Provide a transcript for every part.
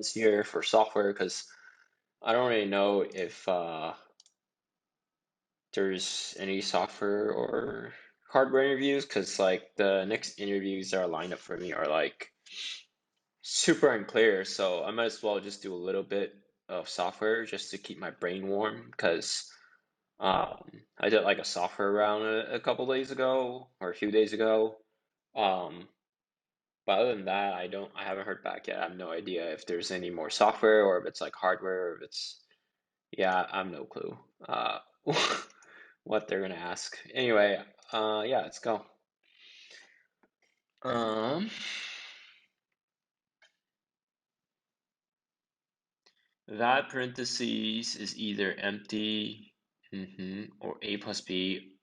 ones here for software because I don't really know if there's any software or hardware interviews because like the next interviews that are lined up for me are like super unclear. So I might as well just do a little bit of software just to keep my brain warm because I did like a software round a couple days ago or a few days ago. Um, but other than that, I haven't heard back yet. I have no idea if there's any more software or if it's like hardware or if it's, yeah, I have no clue what they're gonna ask. Anyway, yeah, let's go. Um, that parentheses is either empty, or a plus b.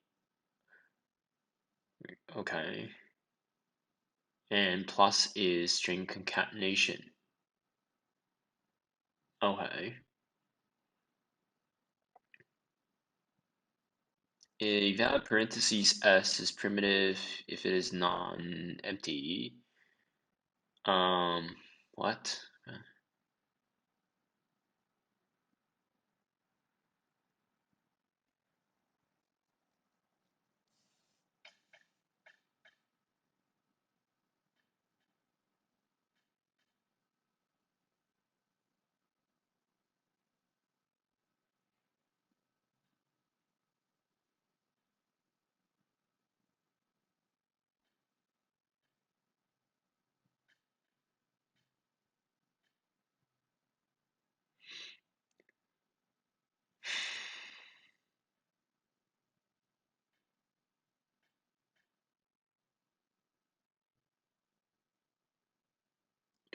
Okay, and plus is string concatenation. Okay. A valid parentheses s is primitive if it is non-empty. What?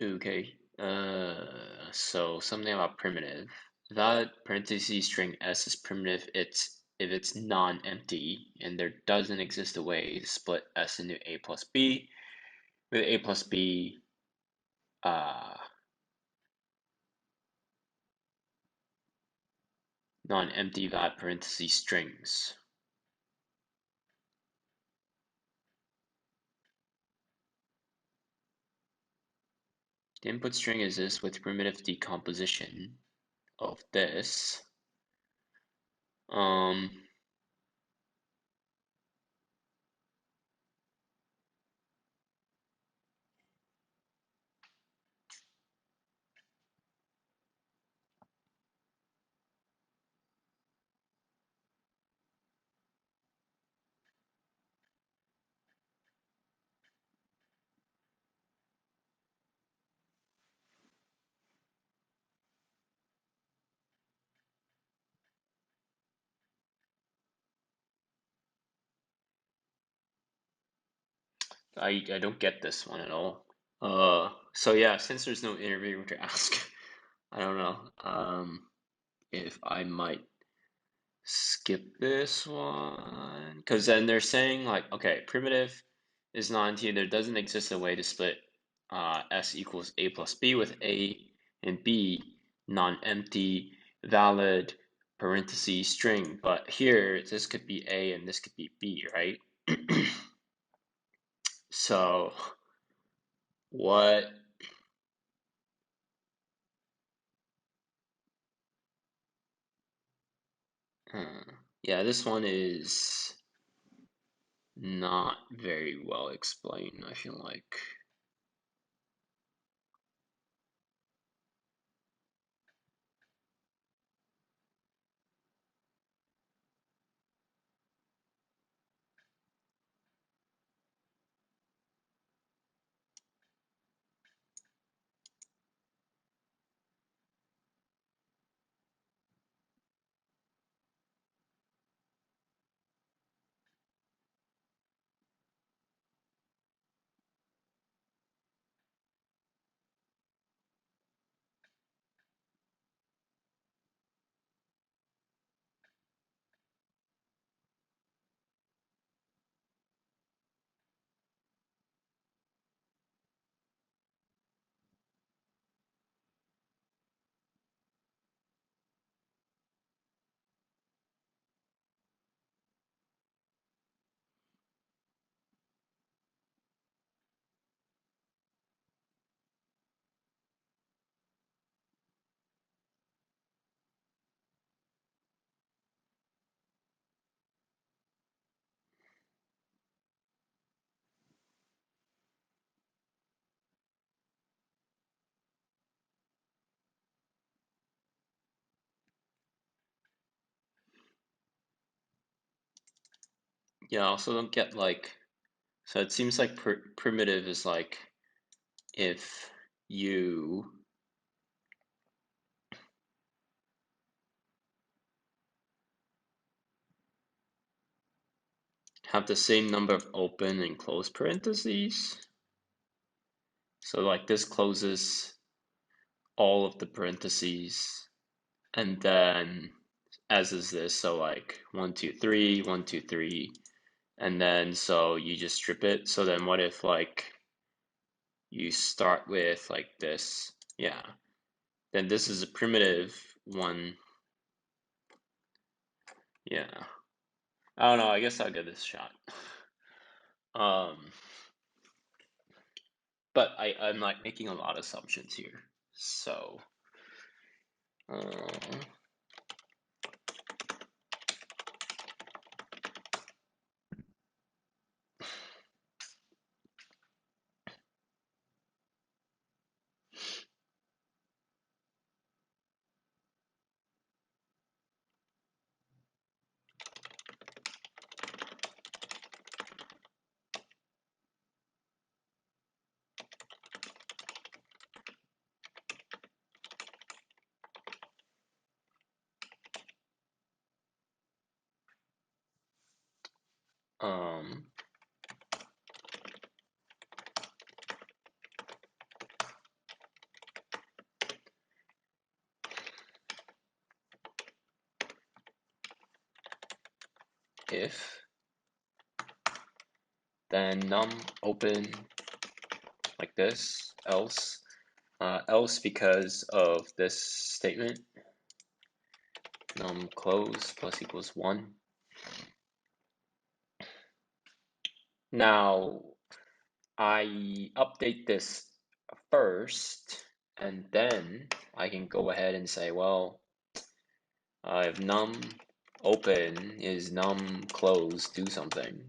Okay. So something about primitive. Valid parentheses string s is primitive. It's if it's non-empty and there doesn't exist a way to split s into a plus b, with a plus b uh, non-empty valid parentheses strings. The input string is this with primitive decomposition of this. Um, I don't get this one at all. So yeah, since there's no interviewer to ask, I don't know if I might skip this one because then they're saying like, okay, primitive is non-empty. There doesn't exist a way to split s equals a plus b with a and b non-empty valid parentheses string. But here this could be a and this could be b, right? So what? Yeah, this one is not very well explained, I feel like. Yeah, I also don't get like, so it seems like primitive is like if you have the same number of open and close parentheses. So like this closes all of the parentheses, and then as is this, so like 1, 2, 3, 1, 2, 3, and then so you just strip it. So then what if like you start with like this? Yeah, then this is a primitive one. Yeah, I don't know, I guess I'll give this a shot. But I'm like making a lot of assumptions here, so uh, um, if then num open like this, else because of this statement, num close plus equals 1. Now I update this first, and then I can go ahead and say, well, if num open is num close do something,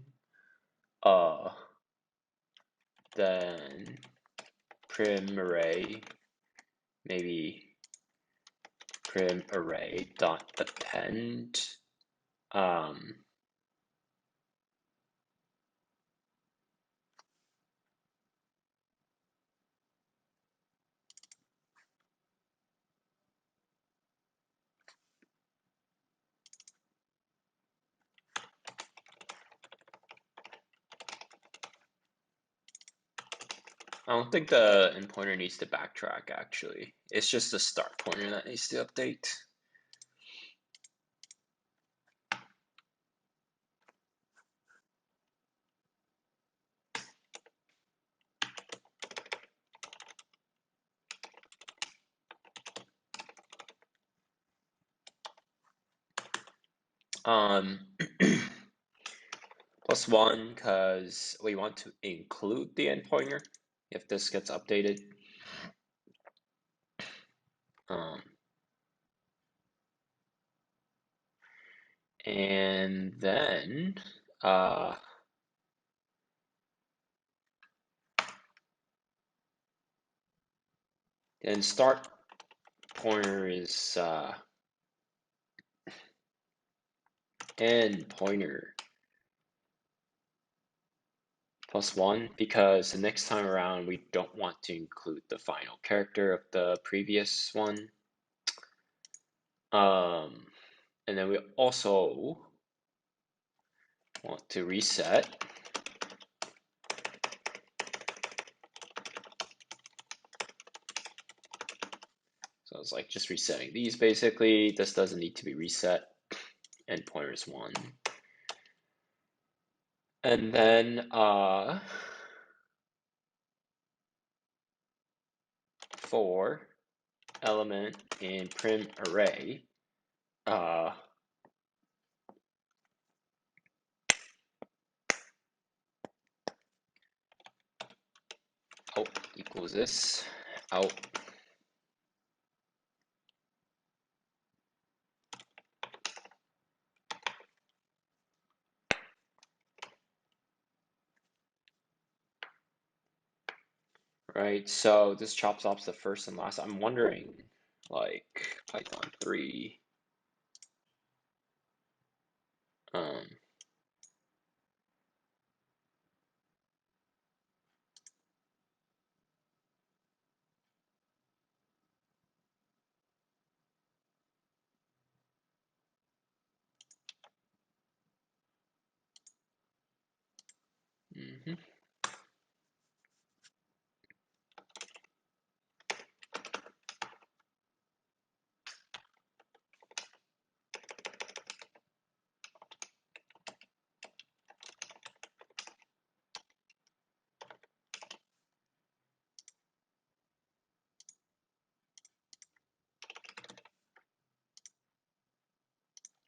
then prim array, maybe prim array dot append, I don't think the end pointer needs to backtrack actually. It's just the start pointer that needs to update. Plus 1 because we want to include the end pointer if this gets updated. And then start pointer is end pointer plus 1 because the next time around we don't want to include the final character of the previous one. And then we also want to reset. So it's like just resetting these basically. This doesn't need to be reset. End pointer is 1. And then for element in prim array, oh, equals this, out. Right, so this chops off the first and last. I'm wondering, like, Python 3, Mhm.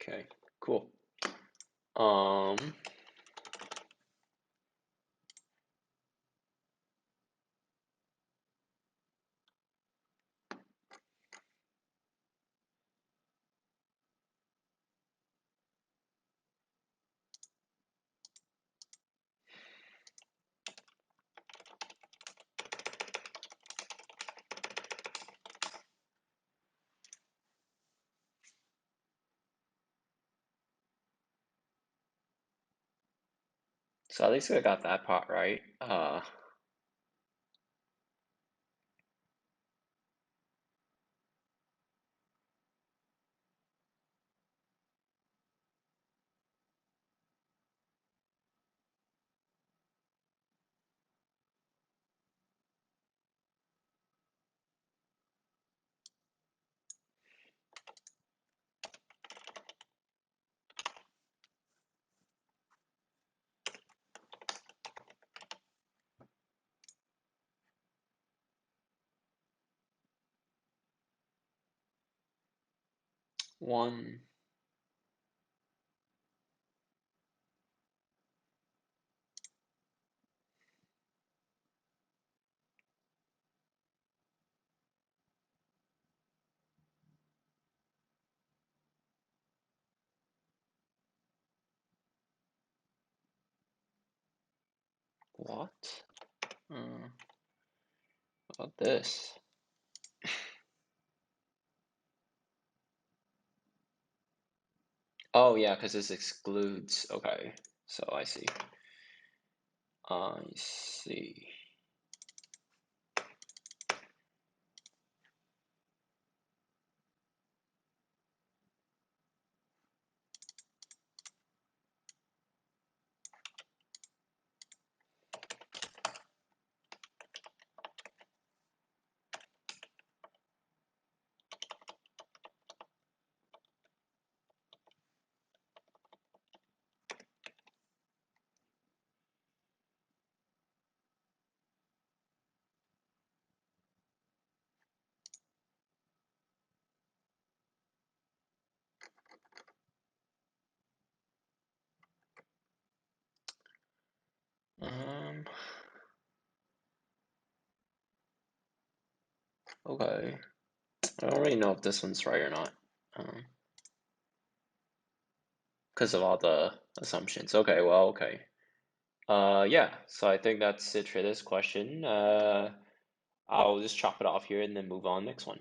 Okay, cool. Um, so at least I got that part right. One, what? Uh, about this? Oh yeah, because this excludes. Okay, so I see. I see. Um, okay. I don't really know if this one's right or not. Because of all the assumptions. Okay, well, okay. Yeah, so I think that's it for this question. I'll just chop it off here and then move on next one.